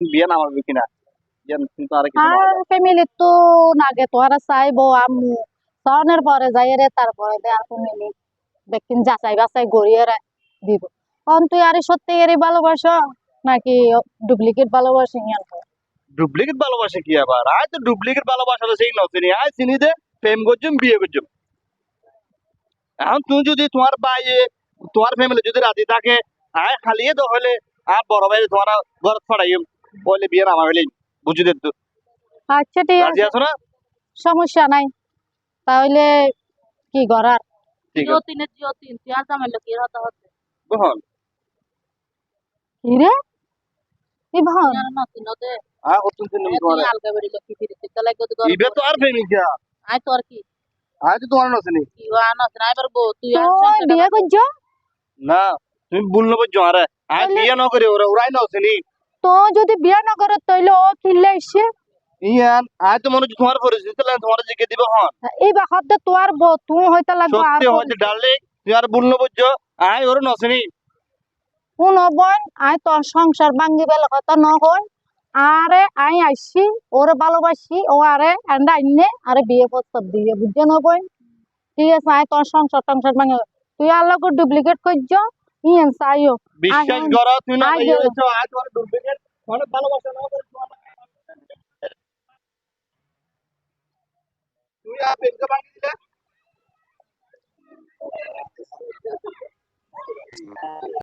বিয়ে নামাবে কিনা কিন্তু আর কিছু আর ফ্যামিলি তো নাগে তোরা চাইবো আম্মু সনের পরে যাই রে তারপরে দে আর ফ্যামিলি দেখিন যাচাই বাছাই গড়িয়ে দিব কারণ তুই আর সত্যিকারই ভালোবাসো নাকি ডুপ্লিকেট ভালোবাসি ডুপ্লিকেট ভালোবাসা কি আবার আয় তো ডুপ্লিকেট ভালোবাসা সেই নচিনি আয় চিনি দে প্রেম করছুম বিয়ে করছুম এখন তুই যদি তোমার বাইয়ে তোমার ফ্যামিলি যদি রাজি থাকে আয় খালিয়ে তো হলে আর বড় ভাই তোমার ঘর ছড়াইম বলে বিয়ে নামা হইলে বুঝি দে তো আচ্ছা ঠিক রাজি আছে আছো না সমস্যা নাই তাহলে কি করার ঠিক আছে জিও তিন তুই আর জামাইলো কি হতে হচ্ছে কখন কি রে কি ভান নতুন হতে আয় কত চিনি তোমার আলগা বেরিয়ে কি ফিরে তাহলে ইবে তো আর প্রেমিকা আয় তো আর কি আয় তো তোমার নচিনি কি নতুন আয় পারবো তুই আর তুই বিয়ে করছো না তুমি ভুল বুঝছো আরে আয় বিয়ে ন করে ওরা ওরাই নচিনি তো যদি বিয়ে না করে তাইলে ও কিনলে এসে ইয়ান আয় তো মনে হচ্ছে তোমার পরিচিত তোমার জিজ্ঞে দিবে হন এই বাহাতে তোর বউ তুই হইতে লাগবে আর সত্যি হয়তো ডার্লিং তুই আর ভুল বুঝছো আয় ওরা নচিনি কোন বোন আই তোর সংসার ভাঙ্গি বেলা কথা ন হই আরে আই আইসি ওরে ভালোবাসি ও আরে এন্ডা আইনে আরে বিয়ে প্রস্তাব দিয়ে বুঝছো না বোন ঠিক আছে আই তোর সংসার টংসার ভাঙ্গে তুই আল্লাহ ডুপ্লিকেট করছ ইয়েন চাইও বিশ্বাস করো তুই না আই এই গেল হয়েছো আজ তোমার ডুপ্লিকেট অনেক ভালোবাসা না করে তুই আর প্রেমকে ভাঙি দিলে